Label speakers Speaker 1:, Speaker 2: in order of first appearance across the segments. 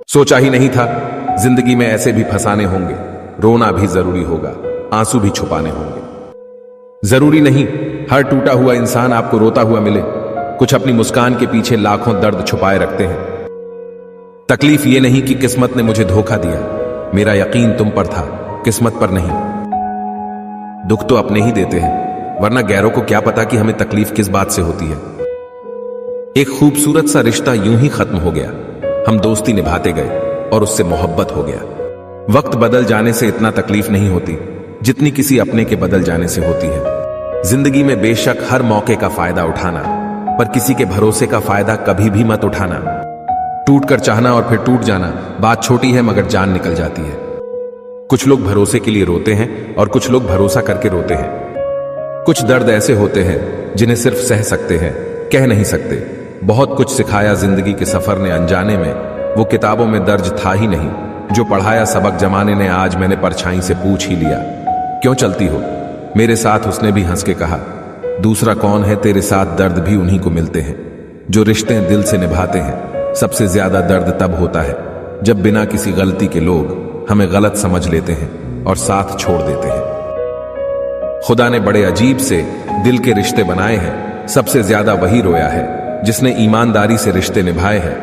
Speaker 1: सोचा ही नहीं था जिंदगी में ऐसे भी फंसाने होंगे, रोना भी जरूरी होगा, आंसू भी छुपाने होंगे। जरूरी नहीं हर टूटा हुआ इंसान आपको रोता हुआ मिले, कुछ अपनी मुस्कान के पीछे लाखों दर्द छुपाए रखते हैं। तकलीफ ये नहीं कि किस्मत ने मुझे धोखा दिया, मेरा यकीन तुम पर था, किस्मत पर नहीं। दुख तो अपने ही देते हैं, वरना गैरों को क्या पता कि हमें तकलीफ किस बात से होती है। एक खूबसूरत सा रिश्ता यूं ही खत्म हो गया, हम दोस्ती निभाते गए और उससे मोहब्बत हो गया। वक्त बदल जाने से इतना तकलीफ नहीं होती जितनी किसी अपने के बदल जाने से होती है। जिंदगी में बेशक हर मौके का फायदा उठाना, पर किसी के भरोसे का फायदा कभी भी मत उठाना। टूट कर चाहना और फिर टूट जाना बात छोटी है मगर जान निकल जाती है। कुछ लोग भरोसे के लिए रोते हैं और कुछ लोग भरोसा करके रोते हैं। कुछ दर्द ऐसे होते हैं जिन्हें सिर्फ सह सकते हैं, कह नहीं सकते। बहुत कुछ सिखाया जिंदगी के सफर ने अनजाने में, वो किताबों में दर्ज था ही नहीं। जो पढ़ाया सबक जमाने ने, आज मैंने परछाई से पूछ ही लिया, क्यों चलती हो मेरे साथ। उसने भी हंस के कहा, दूसरा कौन है तेरे साथ, दर्द भी उन्हीं को मिलते हैं जो रिश्ते दिल से निभाते हैं। सबसे ज्यादा दर्द तब होता है जब बिना किसी गलती के लोग हमें गलत समझ लेते हैं और साथ छोड़ देते हैं। खुदा ने बड़े अजीब से दिल के रिश्ते बनाए हैं, सबसे ज्यादा वही रोया है जिसने ईमानदारी से रिश्ते निभाए हैं।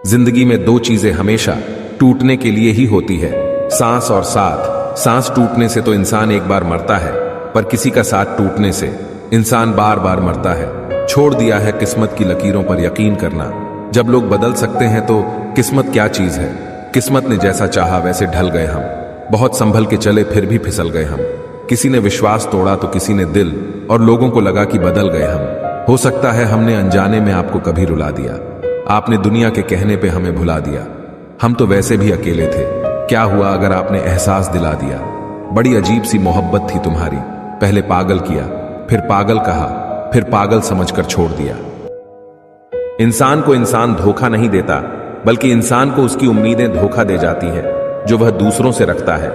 Speaker 1: जिंदगी में दो चीजें हमेशा टूटने के लिए ही होती है, सांस और साथ। सांस टूटने से तो इंसान एक बार मरता है, पर किसी का साथ टूटने से इंसान बार बार मरता है। छोड़ दिया है किस्मत की लकीरों पर यकीन करना। जब लोग बदल सकते हैं तो किस्मत क्या चीज है। किस्मत ने जैसा चाहा वैसे ढल गए हम, बहुत संभल के चले फिर भी फिसल गए हम। किसी ने विश्वास तोड़ा तो किसी ने दिल, और लोगों को लगा कि बदल गए हम। हो सकता है हमने अनजाने में आपको कभी रुला दिया, आपने दुनिया के कहने पे हमें भुला दिया। हम तो वैसे भी अकेले थे, क्या हुआ अगर आपने एहसास दिला दिया। बड़ी अजीब सी मोहब्बत थी तुम्हारी, पहले पागल किया, फिर पागल कहा, फिर पागल समझकर छोड़ दिया। इंसान को इंसान धोखा नहीं देता, बल्कि इंसान को उसकी उम्मीदें धोखा दे जाती हैं जो वह दूसरों से रखता है।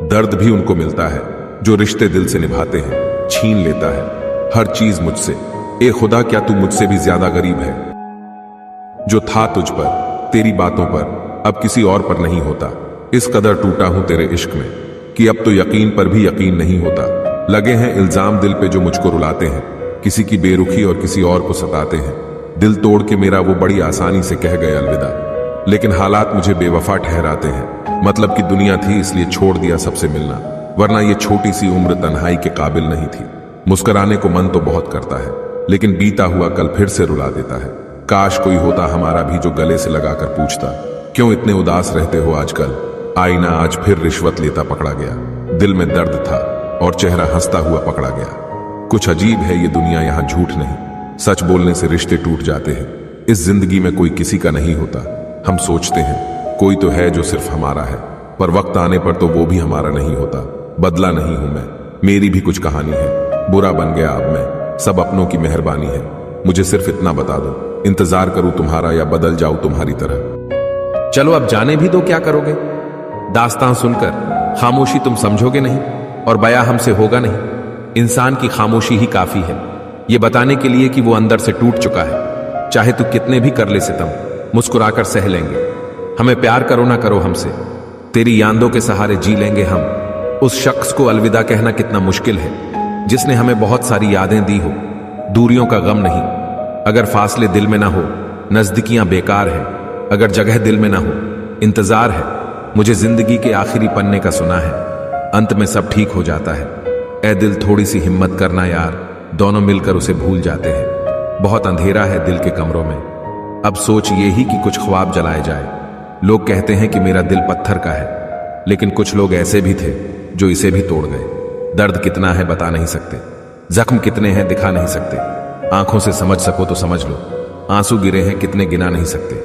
Speaker 1: दर्द भी उनको मिलता है जो रिश्ते दिल से निभाते हैं। छीन लेता है हर चीज मुझसे, ए खुदा क्या तू मुझसे भी ज्यादा गरीब है। जो था तुझ पर, तेरी बातों पर, अब किसी और पर नहीं होता। इस कदर टूटा हूं तेरे इश्क में कि अब तो यकीन पर भी यकीन नहीं होता। लगे हैं इल्जाम दिल पे जो मुझको रुलाते हैं, किसी की बेरुखी और किसी और को सताते हैं। दिल तोड़ के मेरा वो बड़ी आसानी से कह गए अलविदा, लेकिन हालात मुझे बेवफा ठहराते हैं। मतलब कि दुनिया थी इसलिए छोड़ दिया सबसे मिलना, वरना ये छोटी सी उम्र तन्हाई के काबिल नहीं थी। मुस्कुराने को मन तो बहुत करता है, लेकिन बीता हुआ कल फिर से रुला देता है। काश कोई होता हमारा भी जो गले से लगाकर पूछता, क्यों इतने उदास रहते हो आजकल। आईना आज फिर रिश्वत लेता पकड़ा गया, दिल में दर्द था और चेहरा हंसता हुआ पकड़ा गया। कुछ अजीब है ये दुनिया, यहां झूठ नहीं, सच बोलने से रिश्ते टूट जाते हैं। इस जिंदगी में कोई किसी का नहीं होता। हम सोचते हैं कोई तो है जो सिर्फ हमारा है, पर वक्त आने पर तो वो भी हमारा नहीं होता। बदला नहीं हूं मैं, मेरी भी कुछ कहानी है। बुरा बन गया अब मैं, सब अपनों की मेहरबानी है। मुझे सिर्फ इतना बता दो, इंतजार करूं तुम्हारा या बदल जाऊं तुम्हारी तरह। चलो अब जाने भी दो, क्या करोगे। दास्तां सुनकर खामोशी तुम समझोगे नहीं और बयां हमसे होगा नहीं। इंसान की खामोशी ही काफी है ये बताने के लिए कि वो अंदर से टूट चुका है। चाहे तू कितने भी कर ले सितम, मुस्कुराकर सह लेंगे। हमें प्यार करो ना करो हमसे, तेरी यादों के सहारे जी लेंगे हम। उस शख्स को अलविदा कहना कितना मुश्किल है जिसने हमें बहुत सारी यादें दी हो। दूरियों का गम नहीं, अगर फासले दिल में ना हो। नजदीकियां बेकार है अगर जगह दिल में ना हो। इंतजार है मुझे जिंदगी के आखिरी पन्ने का सुना है, अंत में सब ठीक हो जाता है। ए दिल थोड़ी सी हिम्मत करना यार, दोनों मिलकर उसे भूल जाते हैं। बहुत अंधेरा है दिल के कमरों में, अब सोच ये ही कि कुछ ख्वाब जलाए जाए। लोग कहते हैं कि मेरा दिल पत्थर का है, लेकिन कुछ लोग ऐसे भी थे जो इसे भी तोड़ गए। दर्द कितना है बता नहीं सकते, जख्म कितने हैं दिखा नहीं सकते। आंखों से समझ सको तो समझ लो, आंसू गिरे हैं कितने गिना नहीं सकते।